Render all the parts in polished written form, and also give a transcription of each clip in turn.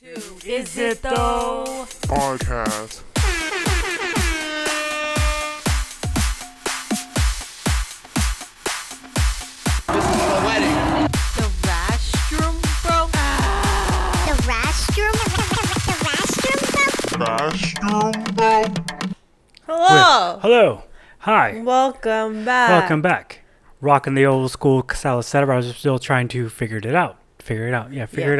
to Is It Tho podcast. This is a wedding. The restroom broke. Bathroom, bro. Hello. Hello. Hi. Welcome back. Welcome back. Rocking the old school style setup. I was still trying to figure it out. Figure it out. Figure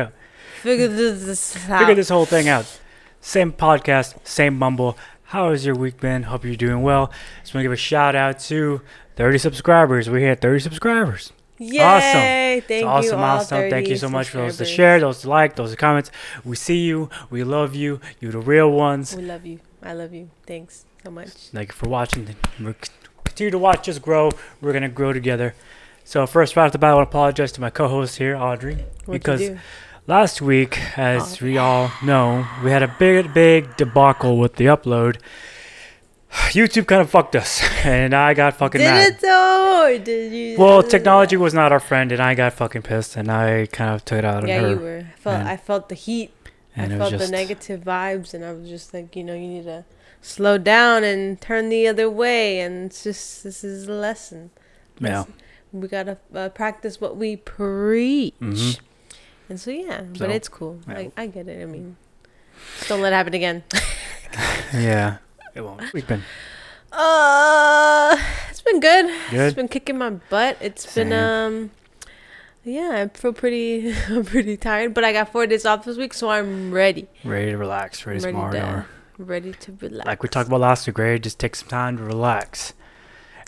this out. Figure this whole thing out. Same podcast, same mumble. How has your week been? Hope you're doing well. Just want to give a shout out to 30 subscribers. We hit 30 subscribers. Yay. Awesome. Thank It's you awesome all milestone. 30 Thank you so much for those to subscribers. share, those to like, those to comment. We see you. We love you. You're the real ones. We love you. I love you. Thanks so much. Thank you for watching. Continue to watch us grow. We're going to grow together. So first, right off the bat, I want to apologize to my co-host here, Audrey. What'd because you do? last week, as we all know, we had a big debacle with the upload. YouTube kind of fucked us, and I got fucking Did mad. it though? Or did you? Well, technology was not our friend, and I got fucking pissed, and I kind of took it out on Yeah, her. you were. And- I felt the heat. And I it was felt the just, negative vibes, and I was just like, you need to slow down and turn the other way. And it's just, this is a lesson. yeah. We gotta practice what we preach. Mhm. And so yeah, So, but it's cool. yeah. I get it. I mean, just don't let it happen again. Yeah. It won't. We've been It's been good. Good? It's been kicking my butt. It's Same. been yeah, I feel pretty pretty tired, but I got 4 days off this week, so I'm ready. ready to relax, ready to Ready smart to- hour. Ready to relax. Like we talked about last week, right? Just take some time to relax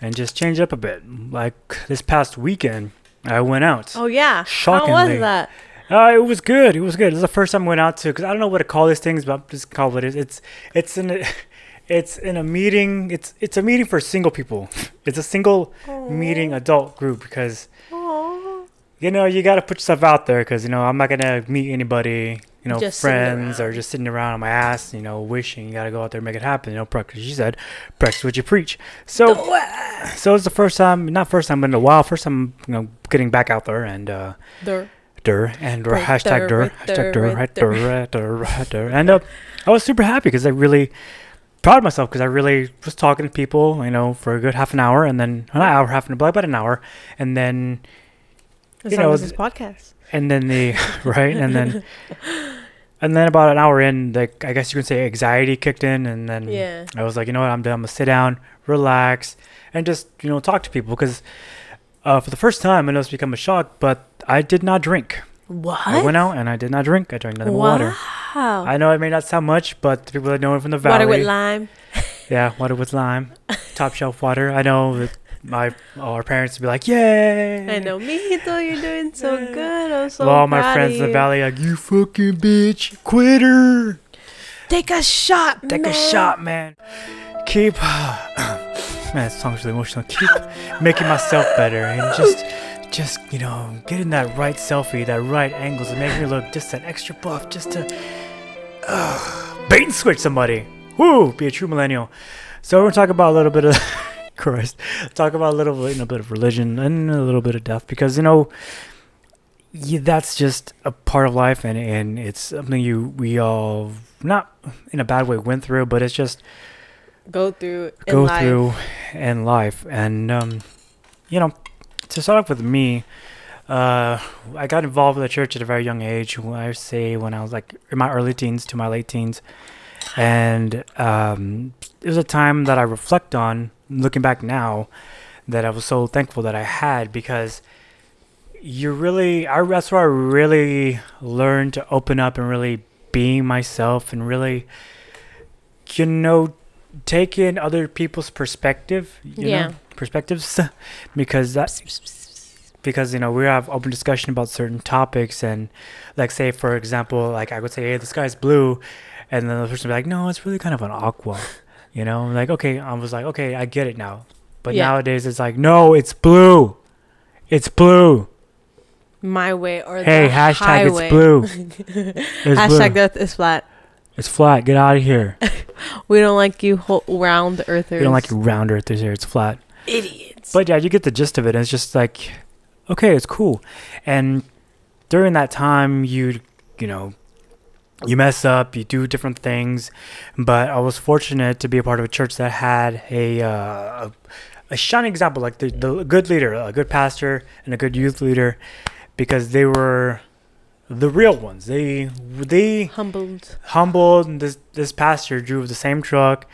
and just change up a bit. Like this past weekend, I went out. Oh yeah. Shockingly. How was that? It was good. It was good. It was the first time I went out to, because I don't know what to call these things, but I'm just call it. It's in a meeting. It's a meeting for single people. It's a single meeting adult group because Aww. you got to put yourself out there because I'm not gonna meet anybody. Just sitting friends or around. just sitting around on my ass. Wishing you got to go out there and make it happen. Practice. She said, practice what you preach. So it's the first time, not first time, but in a while. First time, getting back out there and. Right Hashtag there, hashtag right there. and I was super happy because I really proud of myself because I really was talking to people for a good half an hour and then not an hour, about an hour, and then As long as this podcast. and then the right and then about an hour in, like I guess you can say anxiety kicked in, and then Yeah. I was like, you know what, I'm done. I'm gonna sit down, relax, and just talk to people because for the first time, I know it's become a shock, but I did not drink. What? I went out and I did not drink. I drank nothing but water. Wow. I know it may not sound much, but the people that know it from the valley. Water with lime. Yeah, water with lime. Top shelf water. I know that our parents would be like, yay. I know, Mijito, you're doing so good. I'm so Well, all my proud friends of in the you. valley like, you fucking bitch, quitter. Take a shot, Take man. a shot, man. Keep, man, that song's really emotional. Keep making myself better and just getting that right selfie, that right angles, and making me look just that extra buff, just to bait and switch somebody. Woo, be a true millennial. So we're gonna talk about a little bit of Christ. Talk about a little bit of religion and a little bit of death because that's just a part of life, and it's something we all, not in a bad way, went through, but it's just Go through in life. And to start off with me, I got involved with the church at a very young age. I say when I was like in my early teens to my late teens, and it was a time that I reflect on looking back now that I was so thankful that I had, because that's where I really learned to open up and really be myself and really take in other people's perspectives, because we have open discussion about certain topics, and like say for example, like I would say, hey, the sky's blue, and then the person would be like, no, it's really kind of an aqua, like, okay, I was like, okay, I get it now, but nowadays it's like, no, it's blue, my way or hey, the hashtag highway. it's blue, it's Hashtag blue. Earth is flat. It's flat, get out of here. We don't like you round earthers. We don't like you round earthers here, it's flat. Idiots. But yeah, you get the gist of it. And it's just like, okay, it's cool. And during that time, you you mess up, you do different things. But I was fortunate to be a part of a church that had a shining example, like the good leader, a good pastor, and a good youth leader, because they were the real ones. They humbled. And this pastor drove the same truck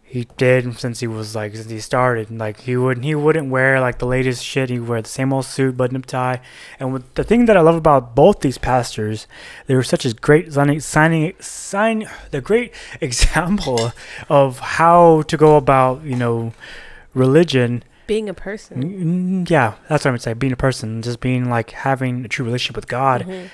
he did since he started. Like he wouldn't wear like the latest shit. He would wear the same old suit, button up tie. And the thing that I love about both these pastors, they were such a great the great example of how to go about, religion. Being a person. Yeah, that's what I would say. Being a person, just being like having a true relationship with God.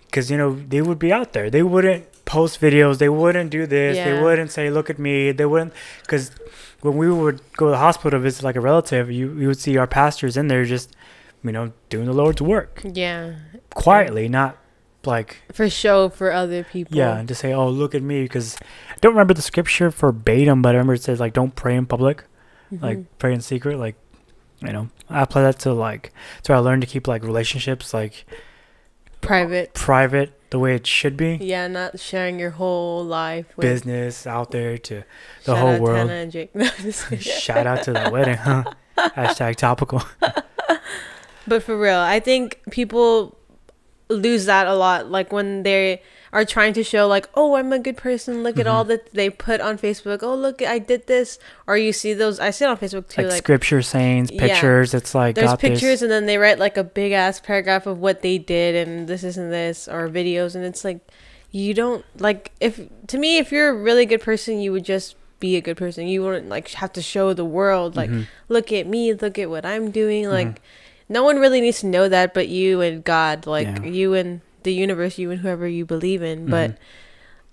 Because they would be out there. They wouldn't post videos. They wouldn't do this. Yeah. They wouldn't say, "Look at me." They wouldn't. Because when we would go to the hospital to visit like a relative, you would see our pastors in there just, doing the Lord's work. Yeah. Quietly, not like for show for other people. Yeah, and to say, "Oh, look at me," because I don't remember the scripture verbatim, but I remember it says like, "Don't pray in public, like pray in secret." Like, I apply that to like, so I learned to keep like relationships like private the way it should be. Yeah, not sharing your whole life with business out there to the whole world. Tana and Jake. No, Shout out to that wedding, huh? Hashtag topical. But for real, I think people lose that a lot. Like when they are trying to show like, oh, I'm a good person. Look at all that they put on Facebook. Oh, look, I did this. Or you see those. I see it on Facebook too. Like scripture sayings, pictures. It's like there's pictures and then they write like a big ass paragraph of what they did and this and this, or videos. And it's like, you don't like, if you're a really good person, you would just be a good person. You wouldn't like have to show the world like, look at me, look at what I'm doing. Like no one really needs to know that but you and God, like you and the universe, you and whoever you believe in. But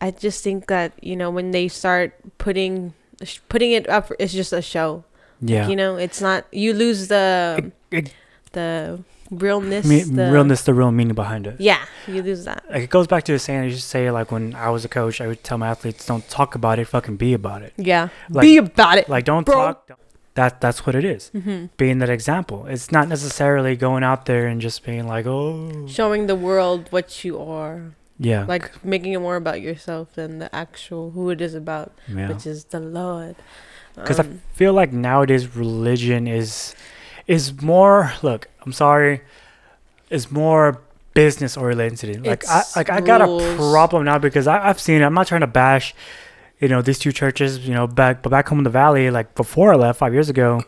I just think that when they start putting it up, it's just a show. Yeah, like, it's not, you lose the realness, the real meaning behind it. Yeah, you lose that. Like it goes back to the saying I used to say, like when I was a coach, I would tell my athletes, don't talk about it, fucking be about it. Yeah, like, be about it. Like don't talk. That's what it is. Being that example. It's not necessarily going out there and just being like, oh, showing the world what you are. Yeah, like making it more about yourself than the actual who it is about, which is the Lord. Because I feel like nowadays religion is more. Look, I'm sorry, is more business oriented. Like I got a problem now because I've seen it. I'm not trying to bash these two churches, back home in the valley, like before I left 5 years ago.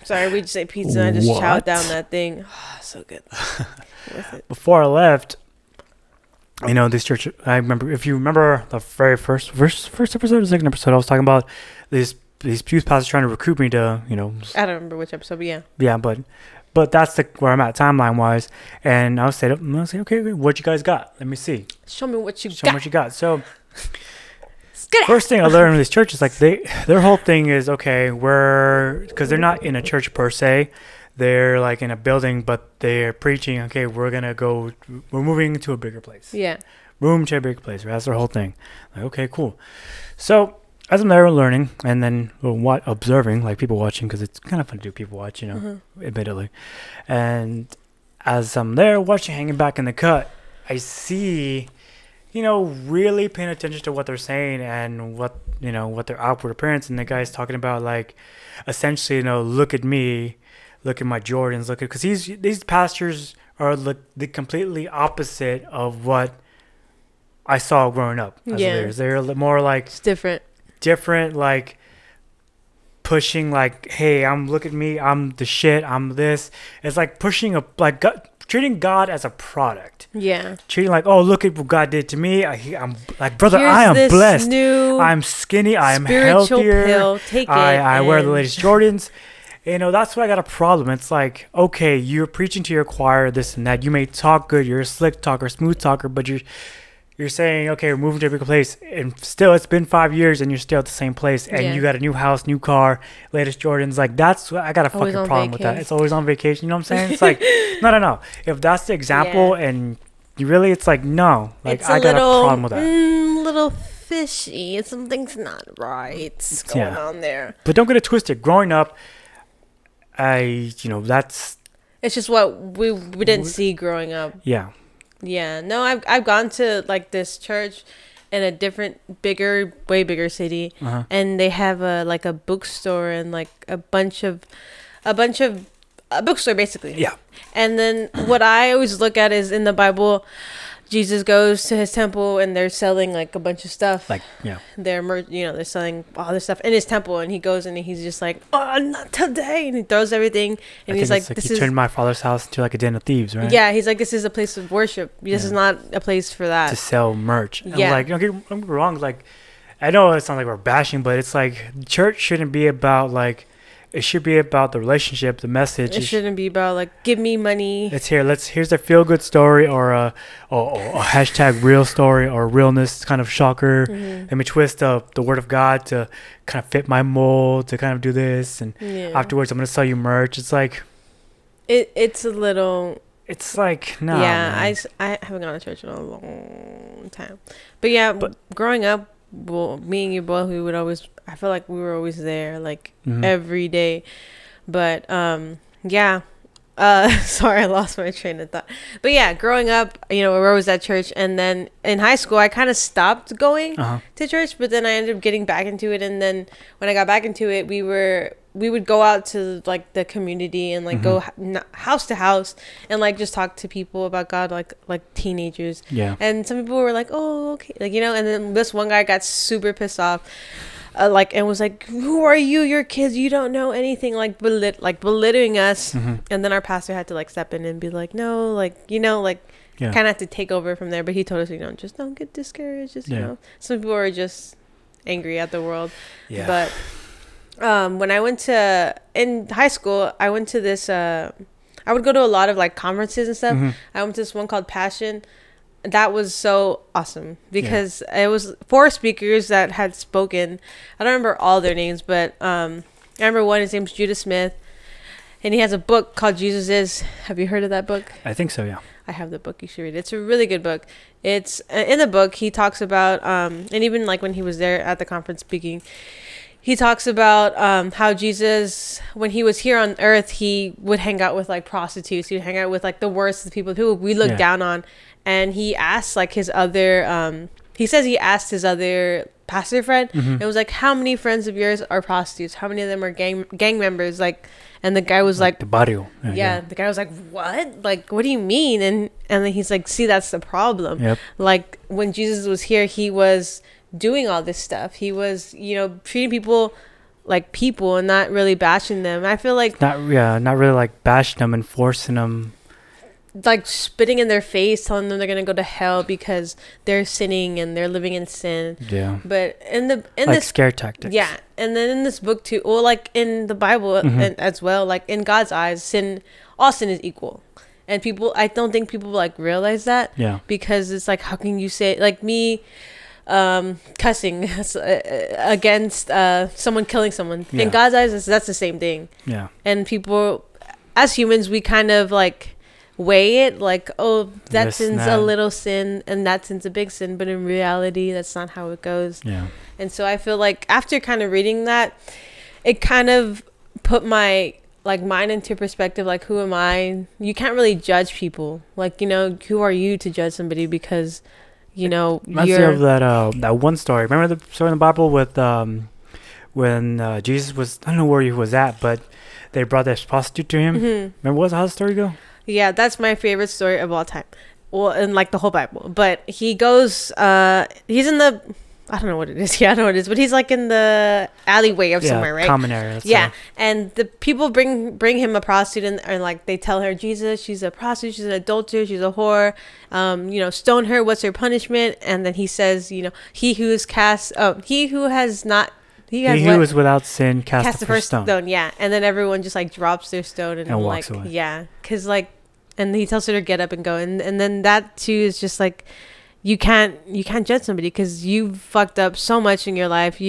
Sorry, we just ate pizza. I just chowed down that thing. Oh, so good. Worth it. Before I left, this church, I remember, if you remember the very first episode, second episode, I was talking about these youth pastors trying to recruit me to, I don't remember which episode, but yeah. Yeah, but that's where I'm at timeline wise. And I was saying, okay, what you guys got? Let me see. Show me what you got. So first thing I learned in this church is like their whole thing is, okay, because they're not in a church per se, they're like in a building, but they're preaching, okay, we're moving to a bigger place. Yeah, room to a bigger place. That's their whole thing. Like, okay, cool. So as I'm there learning and then observing, like people watching, because it's kind of fun to do people watch, admittedly. And as I'm there watching, hanging back in the cut, I see really paying attention to what they're saying and what their outward appearance. And the guy's talking about like, essentially, look at me, look at my Jordans, because these pastors are the completely opposite of what I saw growing up as leaders. They're more like it's different, like pushing like, hey, look at me, I'm the shit, I'm this. It's like pushing treating God as a product. Yeah. Treating like, oh, look at what God did to me. I'm like, brother, I am blessed. I'm skinny. I am healthier. Pill. Take I wear the latest Jordans. That's why I got a problem. It's like, okay, you're preaching to your choir, this and that. You may talk good. You're a slick talker, smooth talker, but you're saying, okay, we're moving to a bigger place, and still it's been 5 years and you're still at the same place, and you got a new house, new car, latest Jordans. Like, that's what I got a fucking problem with that. It's always on vacation. You know what I'm saying? It's like, no. If that's the example and you really, it's like, no. Like, I got a problem with that. Little fishy. Something's not right going on there. But don't get it twisted. Growing up, that's... It's just what we didn't see growing up. Yeah. Yeah, no, I've gone to like this church in a different, bigger, way bigger city, and they have a like a bookstore and like a bunch of a bookstore basically. Yeah. And then what I always look at is in the Bible, Jesus goes to his temple and they're selling like a bunch of stuff. Like, yeah. They're selling all this stuff in his temple, and he goes and he's just like, oh, not today, and he throws everything, and he's like, this is turned my father's house into like a den of thieves, right? Yeah, he's like, this is a place of worship. This is not a place for that. To sell merch. Yeah. I'm like, don't get me wrong, like, I know it's not like we're bashing, but it's like church shouldn't be about like, it should be about the relationship, the message. It shouldn't be about like, give me money. Here's a feel good story or a hashtag real story or realness kind of shocker. Let me twist the word of God to kind of fit my mold, to kind of do this, and afterwards I'm gonna sell you merch. It's like it's a little. It's like no. Yeah, man. I haven't gone to church in a long time, but growing up, well, me and you both, we would always. I feel like we were always there, like every day. But yeah. Sorry, I lost my train of thought. But yeah, growing up, we were always at church, and then in high school, I kind of stopped going to church, but then I ended up getting back into it. And then when I got back into it, we would go out to like the community and like go house to house and like just talk to people about God, like teenagers. Yeah. And some people were like, "Oh, okay," like and then this one guy got super pissed off. And was like, who are you? You're kids. You don't know anything. Like belittling us. And then our pastor had to like step in and be like, no, like kind of have to take over from there. But he told us, just don't get discouraged. Just some people are just angry at the world. Yeah. But when I went in high school, I went to this. I would go to a lot of like conferences and stuff. I went to this one called Passion. That was so awesome because it was 4 speakers that had spoken. I don't remember all their names, but I remember one. His name's Judah Smith, and he has a book called Jesus Is. Have you heard of that book? I think so, yeah. I have the book. You should read it. It's a really good book. It's in the book he talks about and even like when he was there at the conference speaking, he talks about how Jesus, when he was here on earth, he would hang out with like prostitutes. He would hang out with like the worst of the people we look down on. And he asked like his other, he says he asked his other pastor friend, it was like, how many friends of yours are prostitutes? How many of them are gang members? Like, and the guy was like the barrio. Yeah, the guy was like, what? Like, what do you mean? And then he's like, see, that's the problem. Yep. Like when Jesus was here, he was doing all this stuff. He was, treating people like people and not really bashing them. I feel like not really like bashing them and forcing them, like spitting in their face, telling them they're gonna go to hell because they're sinning and they're living in sin. Yeah. But in like this scare tactics. Yeah, and then in this book too, or like in the Bible and as well, like in God's eyes, all sin is equal. And I don't think people like realize that. Yeah. Because it's like, how can you say like me? Cussing against someone killing someone in God's eyes, that's the same thing. Yeah. And people, as humans, we kind of like weigh it like, oh, that sin's a little sin and that sin's a big sin, but in reality that's not how it goes. Yeah. And so I feel like after kind of reading that, it kind of put my like mind into perspective. Like, who am I? You can't really judge people. Like, who are you to judge somebody? Because reminds me of that one story. Remember the story in the Bible with when Jesus was, I don't know where he was at, but they brought this prostitute to him. Remember how the story go? Yeah, that's my favorite story of all time. Well, in like the whole Bible. But he goes, he's in the, I don't know what it is. Yeah, I know what it is. But he's like in the alleyway of somewhere, right? Common area. Yeah. And the people bring him a prostitute and like they tell her, Jesus, she's a prostitute, she's an adulterer, she's a whore. Stone her. What's her punishment? And then he says, he who is he who is without sin cast the first stone. Yeah. And then everyone just like drops their stone and walks away. Yeah. Because like, and he tells her to get up and go. And then that too is just like, you can't judge somebody because you fucked up so much in your life.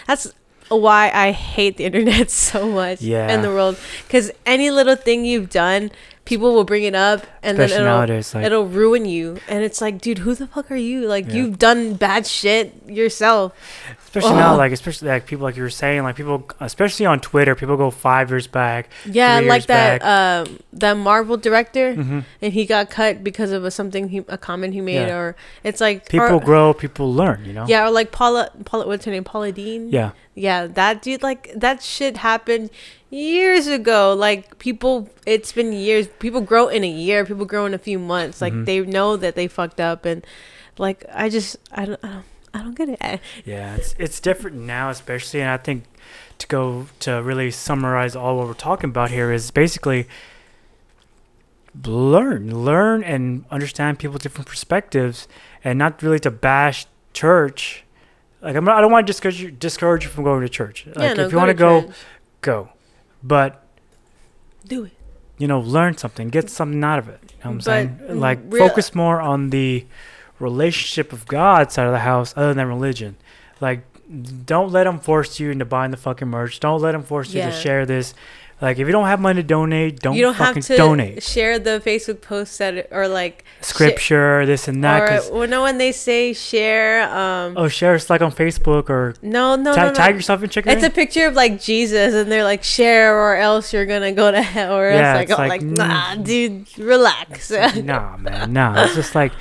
That's why I hate the internet so much in the world, because any little thing you've done, people will bring it up, and Especially then nowadays, like, it'll ruin you. And it's like, dude, who the fuck are you? Like, Yeah. you've done bad shit yourself. especially now, like, especially like people, like you were saying, like people, especially on Twitter, people go 5 years back. Yeah, 3 like years back. that Marvel director, Mm-hmm. and he got cut because of a comment he made, Yeah. or it's like People or, grow, people learn, you know? Yeah, or like Paula, what's her name? Paula Dean. Yeah. Yeah, that dude, like, that shit happened years ago. Like, it's been years. People grow in a year. People grow in a few months. Like, Mhm. they know that they fucked up, and like, I don't get it. Yeah, it's different now, especially, and I think to really summarize all what we're talking about here is basically learn and understand people's different perspectives, and not really to bash church. Like, I don't want to discourage you from going to church. Like, if you want to go, go, but do it. you know, learn something, get something out of it. You know what I'm saying? But, Like, real- focus more on the relationship of God side of the house other than religion. Like, don't let them force you into buying the fucking merch. Don't let them force you to Yeah. share this. Like, if you don't have money to donate, You don't fucking have to donate. share the Facebook post that, or like Scripture, this and that. or 'Cause- well, no, when they say share, oh, share it's like on Facebook or no, tag yourself and check it It's in. a picture of like Jesus, and they're like, share or else you're gonna go to hell. Or Yeah, it's it's like, like, nah, dude, relax. Nah, man, nah. It's just like,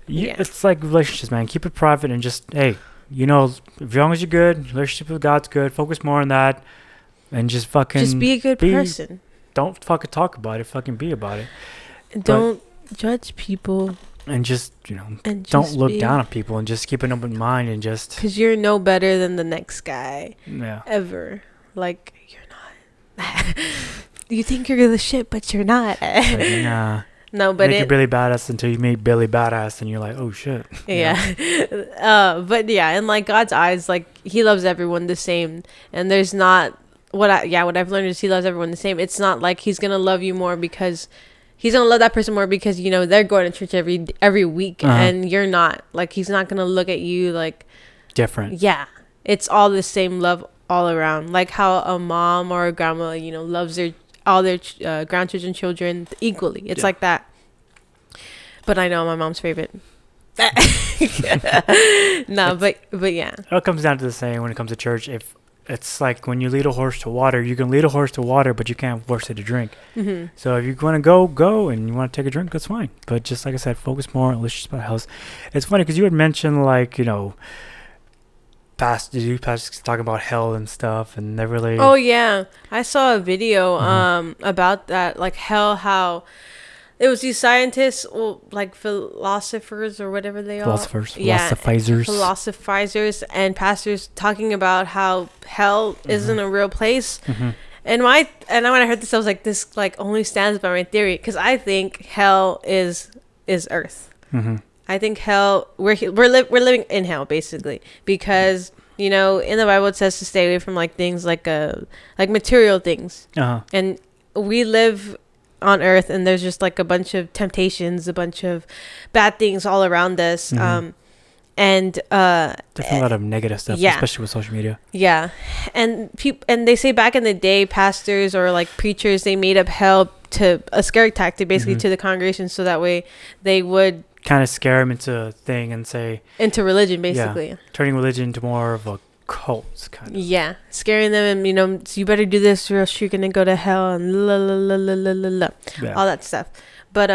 Yeah. it's like relationships, man. Keep it private and just, hey, you know, as long as you're good, relationship with God's good. Focus more on that, and just fucking Just be a good person. Don't fucking talk about it. Fucking be about it, Don't judge people, and just, you know, and don't look down on people, and just keep an open mind, and just, because you're no better than the next guy yeah. ever. Like, you're not. You think you're the shit, but you're not. Like, nah. No, but Make you Billy Badass until you meet Billy Badass, and you're like, oh shit. you know? Yeah. But yeah, in like God's eyes, like, he loves everyone the same, and there's not what I've learned is he loves everyone the same. It's not like he's gonna love you more because he's gonna love that person more because, you know, they're going to church every week, and you're not. Like, he's not gonna look at you like Different. yeah. It's all the same love all around. Like how a mom or a grandma, you know, loves all their grandchildren, children equally. It's like that. But I know my mom's favorite. No, but yeah. It all comes down to the saying when it comes to church. If it's like when you lead a horse to water, you can lead a horse to water, but you can't force it to drink. Mm-hmm. So if you want to go, and you want to take a drink, that's fine. But just like I said, focus more on religious about house. It's funny because you had mentioned, like, you know, pastors talking about hell and stuff, and they really. Oh yeah, I saw a video about that, like hell, how it was these scientists, well, like philosophers or whatever they are. Philosophizers and pastors talking about how hell isn't a real place. Mm-hmm. And when I heard this, I was like, this like only stands by my theory, because I think hell is Earth. Mm-hmm. I think hell, we're living in hell basically, because, you know, in the Bible it says to stay away from like things like material things, and we live on Earth, and there's just like a bunch of temptations, a bunch of bad things all around us. And Definitely a lot of negative stuff, yeah. especially with social media. Yeah, and they say back in the day, pastors or like preachers, they made up hell to a scare tactic, basically, to the congregation, so that way they would kind of scare them into a thing and say into religion, basically. Yeah, turning religion into more of a cult kind of. Yeah, scaring them, and, you know, so you better do this or else you're gonna go to hell, and la la la la la la la, all that stuff. But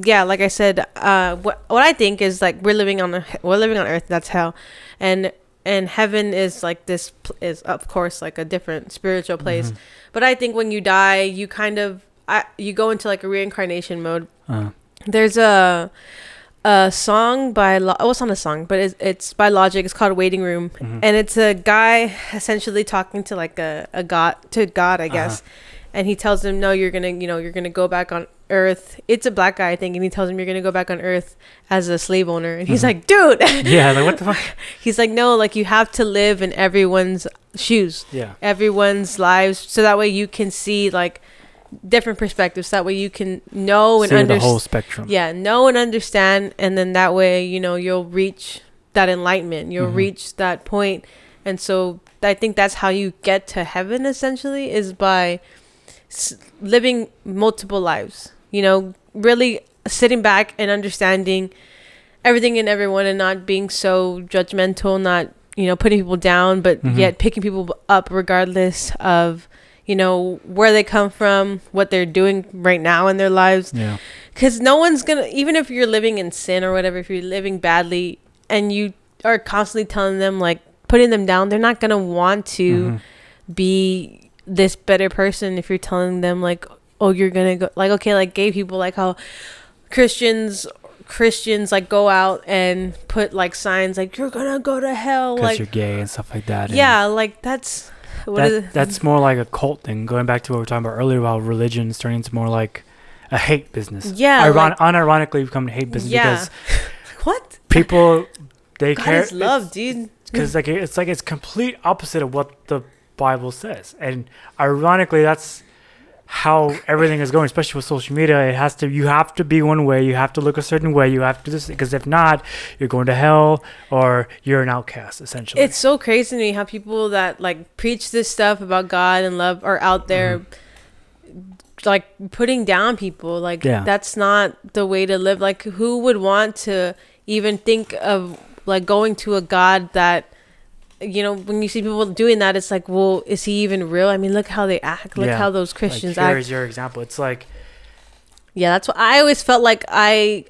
yeah, like I said, what I think is, like, we're living on Earth, that's hell, and heaven is like this is of course like a different spiritual place. But I think when you die, you kind of you go into like a reincarnation mode. There's a song by it's not a song, but it's by Logic. It's called Waiting Room, and it's a guy essentially talking to like a God, I guess. And he tells him, no, you're gonna go back on Earth. It's a black guy, I think, and he tells him you're gonna go back on Earth as a slave owner. And he's like, dude. Yeah, like, what the fuck? He's like, no, like, you have to live in everyone's shoes, everyone's lives, so that way you can see like different perspectives. That way you can know and understand the whole spectrum. Yeah, know and understand, and then that way, you know, you'll reach that enlightenment. You'll reach that point. And so I think that's how you get to heaven, essentially, is by living multiple lives. you know, really sitting back and understanding everything and everyone and not being so judgmental, not, you know, putting people down, but yet picking people up regardless of, you know, where they come from, what they're doing right now in their lives. Yeah. Because no one's going to, even if you're living in sin or whatever, if you're living badly and you are constantly telling them, like, putting them down, they're not going to want to be this better person if you're telling them, like, oh, you're going to go, like, okay, like gay people, like how Christians like go out and put like signs like you're gonna go to hell because like you're gay and stuff like that. Yeah, like that's that's more like a cult thing. Going back to what we were talking about earlier about religion is turning into more like a hate business. Yeah, unironically become a hate business because what people they God care. Is love, dude. Because it's complete opposite of what the Bible says, and ironically that's how everything is going, especially with social media. You have to be one way, you have to look a certain way, you have to this, because if not, you're going to hell or you're an outcast, essentially. It's so crazy to me how people that like preach this stuff about God and love are out there like putting down people. Like that's not the way to live. Like who would want to even think of like going to a God that, you know, when you see people doing that, it's like, well, is he even real? I mean, look how they act. Look how those Christians act. Here's your example. It's like, yeah, that's what I always felt like. I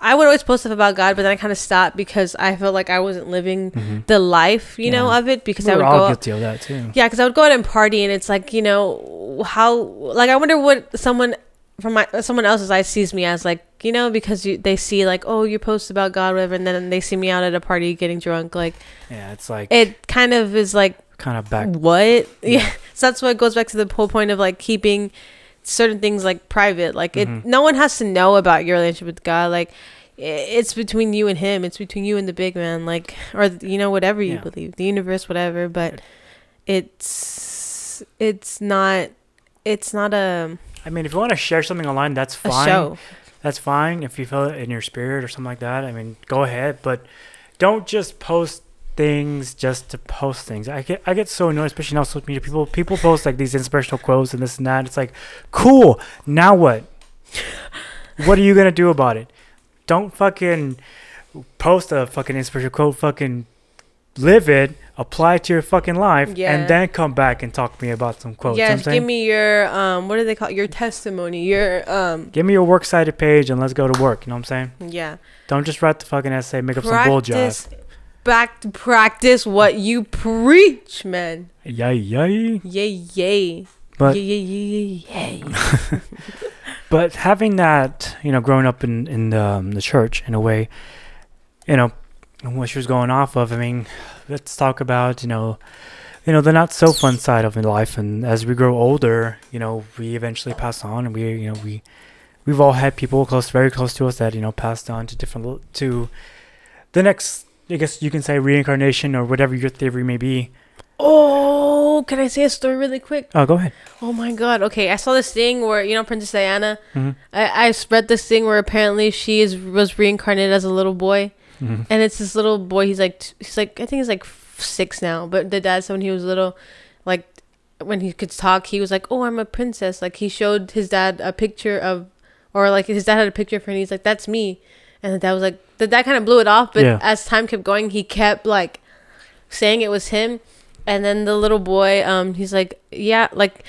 would always post stuff about God, but then I kind of stopped because I felt like I wasn't living the life, you know, of it. Because I would all guilty of that too. Yeah, because I would go out and party, and it's like, you know, how, like, I wonder what someone else's eyes sees me as, like, you know, because they see like, oh, you post about God, whatever, and then they see me out at a party getting drunk, like, yeah, it's like it kind of is like kind of back. What? Yeah. So that's what it goes back to the whole point of like keeping certain things like private. Like no one has to know about your relationship with God. Like it's between you and him. It's between you and the big man. Like, or you know, whatever you believe, the universe, whatever. But it's not a. I mean, if you want to share something online, that's fine. A show. That's fine if you feel it in your spirit or something like that. I mean, go ahead, but don't just post things just to post things. I get so annoyed, especially now social media. People post like these inspirational quotes and this and that. It's like, cool. Now what? What are you gonna do about it? Don't fucking post a fucking inspirational quote. Fucking live it, apply it to your fucking life, and then come back and talk to me about some quotes. Yeah, give me your what do they call it? Your testimony. Your give me your works cited page and let's go to work. You know what I'm saying? Yeah. Don't just write the fucking essay, make up some bull jive. Back to practice what you preach, man. Yay, yay. Yay, yay. But, yay. But having that, you know, growing up in the church in a way, you know, what she was going off of, I mean, let's talk about, you know, the not so fun side of life. And as we grow older, you know, we eventually pass on, and we've all had people very close to us that, you know, passed on to the next, I guess you can say, reincarnation or whatever your theory may be. Oh, can I say a story really quick? Oh, go ahead. Oh my God. Okay, I saw this thing where, you know, Princess Diana. I read this thing where apparently she was reincarnated as a little boy, and it's this little boy. He's like I think he's like 6 now. But the dad said when he was little, like when he could talk, he was like, "Oh, I'm a princess." Like he showed his dad a picture of, or like his dad had a picture of her, and he's like, "That's me." And the dad was like, the dad kind of blew it off, but as time kept going, he kept like saying it was him. And then the little boy, he's like, yeah, like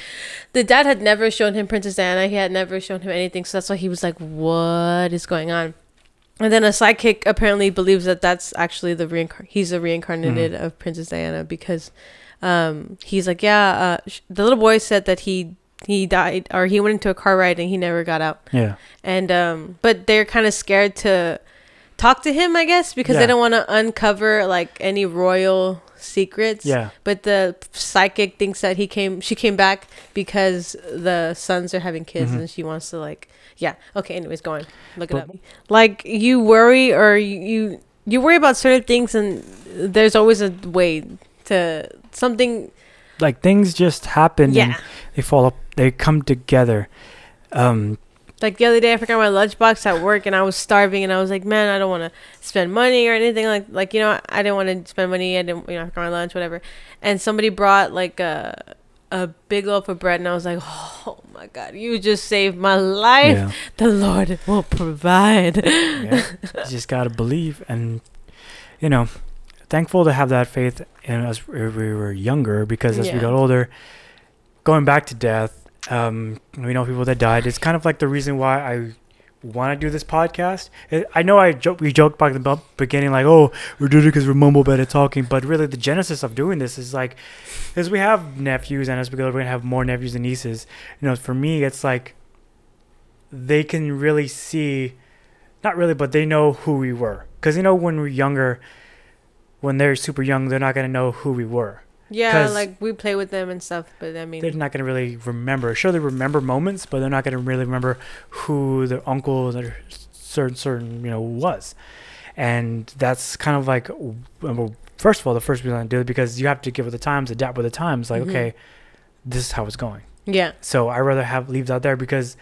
the dad had never shown him Princess Diana. He had never shown him anything. So that's why he was like, what is going on? And then a sidekick apparently believes that that's actually he's a reincarnated of Princess Diana, because he's like, the little boy said that he died, or he went into a car ride and he never got out. Yeah. And but they're kind of scared to talk to him, I guess, because they don't want to uncover like any royal secrets. Yeah. But the psychic thinks that she came back because the sons are having kids, and she wants to like, okay, anyways, go on, look it up. Like you worry, or you worry about certain things, and there's always a way to something. Like things just happen, and they fall up, they come together. Like the other day, I forgot my lunchbox at work, and I was starving, and I was like, man, I don't want to spend money or anything. Like you know, I didn't want to spend money. I didn't, you know, I forgot my lunch, whatever. And somebody brought like a a big loaf of bread, and I was like, oh my God, you just saved my life. Yeah. The Lord will provide. Yeah. You just gotta believe, and you know, thankful to have that faith in us when we were younger, because as we got older, going back to death, we know people that died. It's kind of like the reason why I want to do this podcast. I know we joked back in the beginning like, oh, we're doing it because we're mumble better talking, but really the genesis of doing this is like, as we have nephews, and as we go, we're gonna have more nephews and nieces. You know, for me, it's like they can really see, not really, but they know who we were, because you know, when we're younger, when they're super young, they're not gonna know who we were. Yeah, like we play with them and stuff, but I mean, they're not going to really remember. Sure, they remember moments, but they're not going to really remember who their uncle or certain was. And that's kind of like, well, first of all, the first reason I do it, because you have to give it the times, adapt with the times. Like, okay, this is how it's going. Yeah. So I rather have leaves out there, because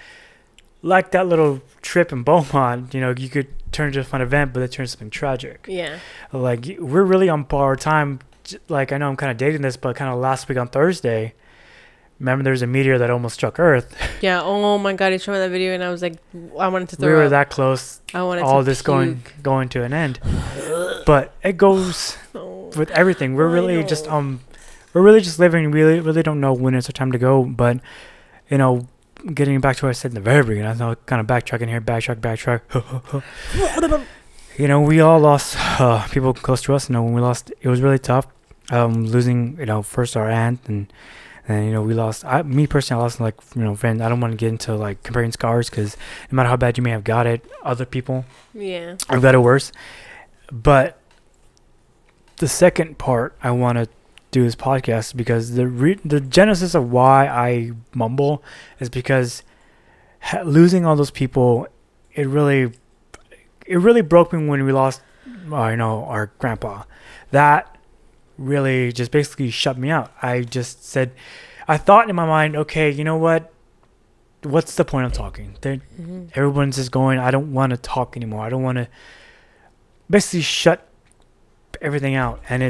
like that little trip in Beaumont, you could turn into a fun event, but it turns something tragic. Yeah. Like, we're really on borrowed time. Like, I know I'm kind of dating this, but kind of last week on Thursday, remember there was a meteor that almost struck Earth. Yeah. Oh my God, he showed me that video, and I was like, I wanted to throw up. We were that close. I wanted all to this puke. going to an end, but it goes with everything. We're really just living. We really don't know when it's our time to go. But getting back to what I said in the very beginning, I know kind of backtracking here, backtrack. We all lost people close to us. When we lost, it was really tough. Losing, first our aunt, and we lost. Me personally, I lost friends. I don't want to get into like comparing scars, because no matter how bad you may have got it, other people, have got it worse. But the second part, I want to do this podcast because the genesis of why I mumble is because losing all those people, it really broke me when we lost, our grandpa. That really just basically shut me out. I just said, I thought in my mind, okay, you know what? What's the point of talking? Everyone's just going, I don't want to talk anymore. I don't want to basically shut everything out. And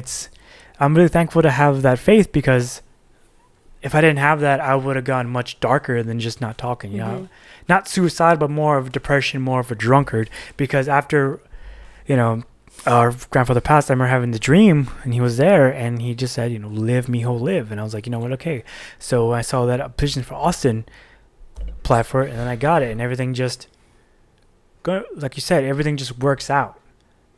I'm really thankful to have that faith, because if I didn't have that, I would have gone much darker than just not talking, not suicide, but more of depression, more of a drunkard. Because after, our grandfather passed, I remember having the dream, and he was there, and he just said, live, mijo, live. And I was like, you know what? Okay. So I saw that position for Austin, applied for it, and then I got it, and everything just, like you said, everything just works out,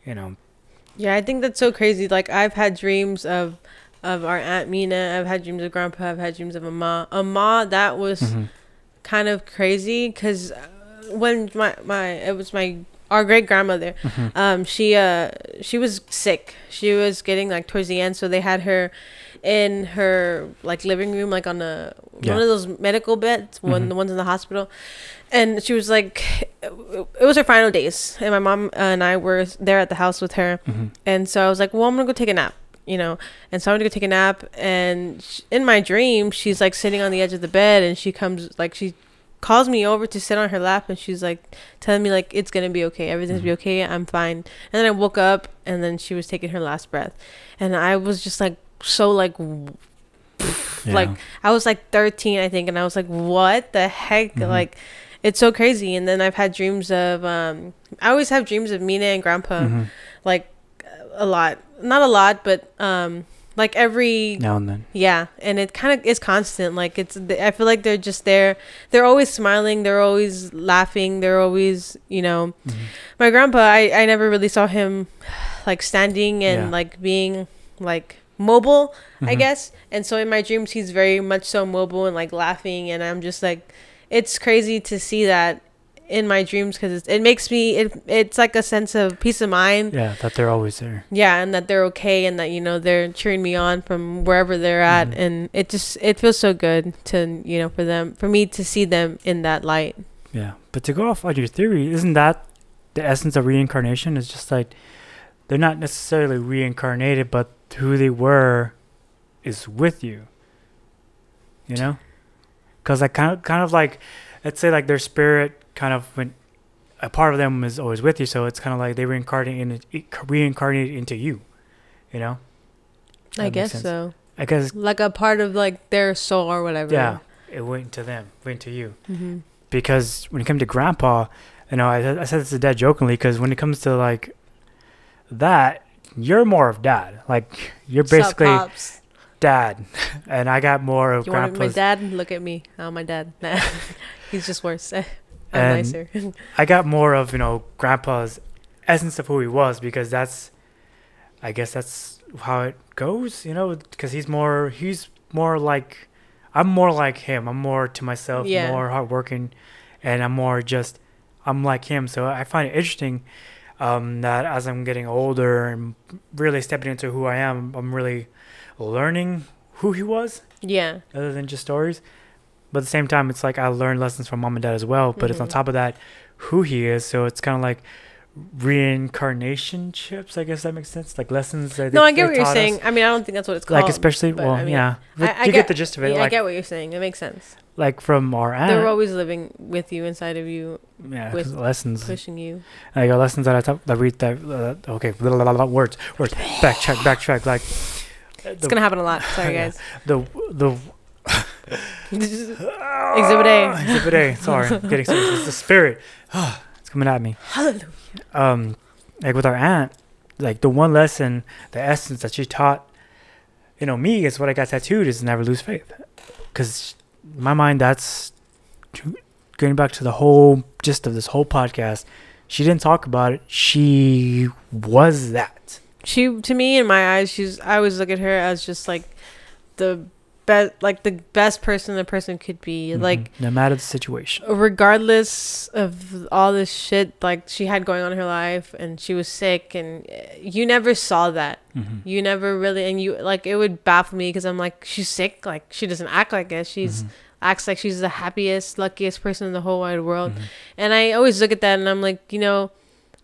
Yeah, I think that's so crazy. Like, I've had dreams of our Aunt Mina. I've had dreams of Grandpa. I've had dreams of Ama. That was kind of crazy, because when our great grandmother, she was sick. She was getting like towards the end, so they had her in her like living room, like on one of those medical beds, the ones in the hospital. And she was like, it was her final days, and my mom and I were there at the house with her. And so I was like, well, I'm gonna go take a nap, and so I'm gonna go take a nap. And in my dream, she's like sitting on the edge of the bed, and she calls me over to sit on her lap, and she's like telling me like, it's gonna be okay, everything's gonna be okay, I'm fine. And then I woke up, and then she was taking her last breath, and I was just like, so like, like I was like 13, I think, and I was like, what the heck? Like, it's so crazy. And then I've had dreams of I always have dreams of Mina and Grandpa, like a lot, not a lot, but like every now and then. Yeah, and it kind of is constant. Like, I feel like they're just there. They're always smiling. They're always laughing. They're always, My grandpa, I never really saw him like standing and like being like mobile, I guess. And so in my dreams, he's very much so mobile and like laughing. And I'm just like, it's crazy to see that in my dreams, because it makes me, it's like a sense of peace of mind. Yeah, that they're always there. Yeah, and that they're okay, and that they're cheering me on from wherever they're at. And it feels so good to for me to see them in that light. Yeah, but to go off on your theory, isn't that the essence of reincarnation? It's just like they're not necessarily reincarnated, but who they were is with you, because like kind of like, let's say like their spirit kind of when a part of them is always with you, so it's kind of like they reincarnate into you, I guess so. I guess, like a part of like their soul or whatever. yeah, it went to them, went to you. Mm-hmm. Because when it came to grandpa, you know, I said this to dad jokingly, because when it comes to like that, you're more of dad. Like, you're basically Pops. dad. And I got more of You want my grandpa's. dad? Look at me. Oh, my dad. Nah. He's just worse. I'm And nicer. I got more of, you know, grandpa's essence of who he was, because I guess that's how it goes, you know, because he's more like, I'm more like him. I'm more to myself, Yeah. more hardworking, and I'm like him. So I find it interesting that as I'm getting older and really stepping into who I am, I'm really learning who he was, Yeah. other than just stories. But at the same time, it's like I learned lessons from mom and dad as well. But it's on top of that, who he is. So it's kind of like reincarnation chips, I guess that makes sense. Like lessons that No, they, I get they what you're taught saying. us. I mean, I don't think that's what it's called. Like, especially, but, well, I mean, yeah. But I you get the gist of it. Yeah, Like, I get what you're saying. It makes sense. like from our aunt. They're always living with you, inside of you, Yeah, with 'cause lessons. pushing you. I got lessons that I read that. Okay, words. Backtrack. Like, It's gonna happen a lot. Sorry, guys. the Exhibit A. Exhibit A. Sorry, I'm getting serious. It's the spirit. It's coming at me. Hallelujah. Like with our aunt, like the one lesson, the essence that she taught, you know, me is what I got tattooed is never lose faith. Because in my mind, that's going back to the whole gist of this whole podcast. She didn't talk about it. She was that. She, to me, in my eyes, I always look at her as just like the best person the person could be. Mhm. Like, no matter the situation. regardless of all this shit like she had going on in her life, and she was sick, and you never saw that. Mm-hmm. You never really, and you like, it would baffle me because I'm like, she's sick, like she doesn't act like it. She's acts like she's the happiest, luckiest person in the whole wide world. And I always look at that and I'm like, you know,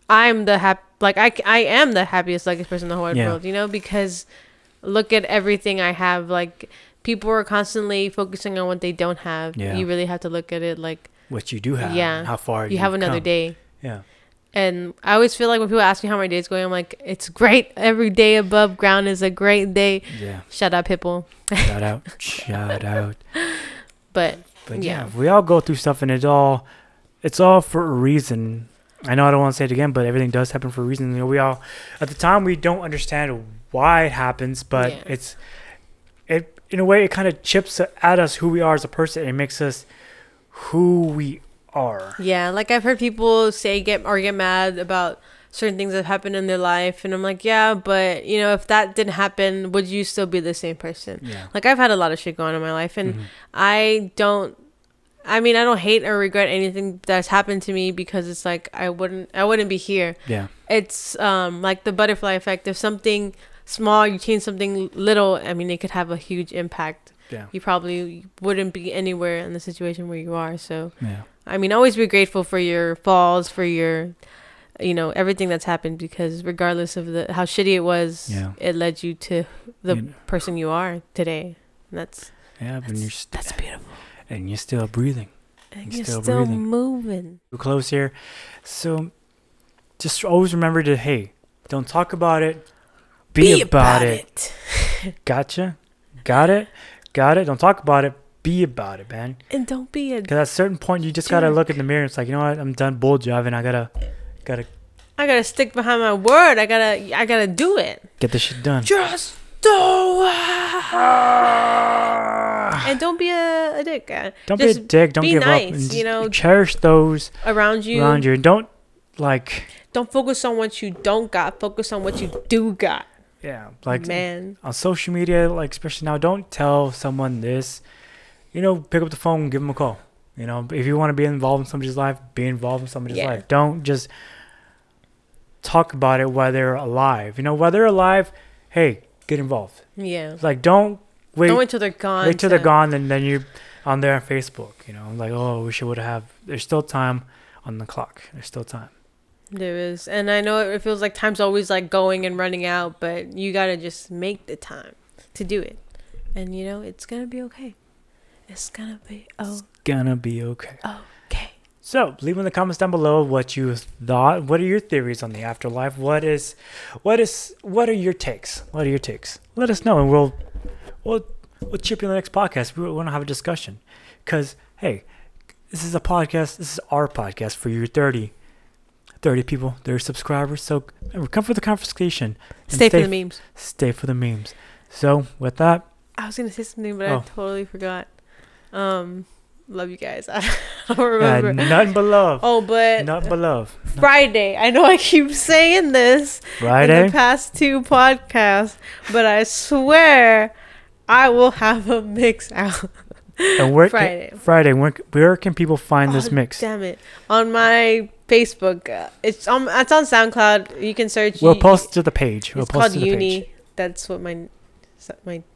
I'm the I am the happiest, luckiest person in the whole wide world, you know, because look at everything I have. Like, people are constantly focusing on what they don't have. Yeah. You really have to look at it like What you do have. Yeah. How far you have another come. day. Yeah. And I always feel like when people ask me how my day's going, I'm like, it's great. Every day above ground is a great day. Yeah. Shut up, Hipple. Shout out. Shout out. But yeah, we all go through stuff, and it's all for a reason. I know I don't want to say it again, but everything does happen for a reason. You know, we all, at the time, we don't understand why it happens, but it in a way, it kind of chips at us who we are as a person. It makes us who we are. Yeah, like I've heard people get mad about certain things that happened in their life, and I'm like, yeah, but you know, if that didn't happen, would you still be the same person? Yeah. Like, I've had a lot of shit going on in my life, and I don't hate or regret anything that's happened to me, because it's like I wouldn't be here. Yeah. It's like the butterfly effect. If something small, you change something little, I mean, it could have a huge impact. Yeah. You probably wouldn't be anywhere in the situation where you are. So Yeah. I mean, always be grateful for your falls, for your, you know, everything that's happened, because regardless of how shitty it was, it led you to the person you are today. And that's beautiful. And you're still breathing. And you're still moving. We're close here. So just always remember to, hey, don't talk about it. Be about it. Gotcha? Got it? Don't talk about it. Be about it, man. And don't be a... Because at a certain point, you just got to look in the mirror. It's like, you know what? I'm done bull jiving. I gotta stick behind my word. I gotta do it. Get this shit done. Just do it. And don't be a dick. Don't be a dick. Don't give nice, up. And you know, cherish those around you. And don't focus on what you don't got. Focus on what you do got. Yeah, like, man, on social media, like, especially now, don't tell someone this. You know, pick up the phone, give them a call. You know, if you want to be involved in somebody's life, be involved in somebody's life. Don't just talk about it while they're alive. You know, while they're alive, hey, get involved. Yeah. Like, don't wait till they're gone. Wait till they're gone, and then you're on there on Facebook. You know, like, oh, we should have. There's still time on the clock. There's still time. There is. And I know it feels like time's always like going and running out, but you got to just make the time to do it. And, you know, it's going to be okay. It's going to be It's gonna be okay. Okay. So, leave in the comments down below what you thought. What are your theories on the afterlife? What are your takes? Let us know, and we'll chip in the next podcast. We want to have a discussion, because hey, this is a podcast. This is our podcast for your 30 people, 30 subscribers. So remember, come for the conversation. And Stay for the memes. Stay for the memes. So with that, I was gonna say something, but I totally forgot. Love you guys. I don't remember. Nothing but love. Oh, but nothing but love. Friday. I know I keep saying this Friday. in the past 2 podcasts, but I swear I will have a mix out. And where Friday. Where can people find this mix? Damn it! On my Facebook. It's on SoundCloud. You can search. We'll post to the page. It's called Uni. That's what my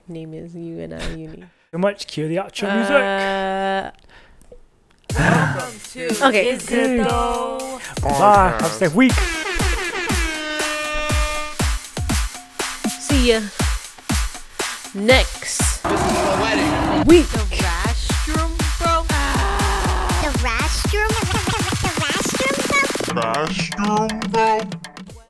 name is. Uni. So much. Cue the outro music. Welcome to Okay. Is It Tho? Bye. Have a safe week. See ya next The wedding. week. The restroom broke. Mushroom, bro.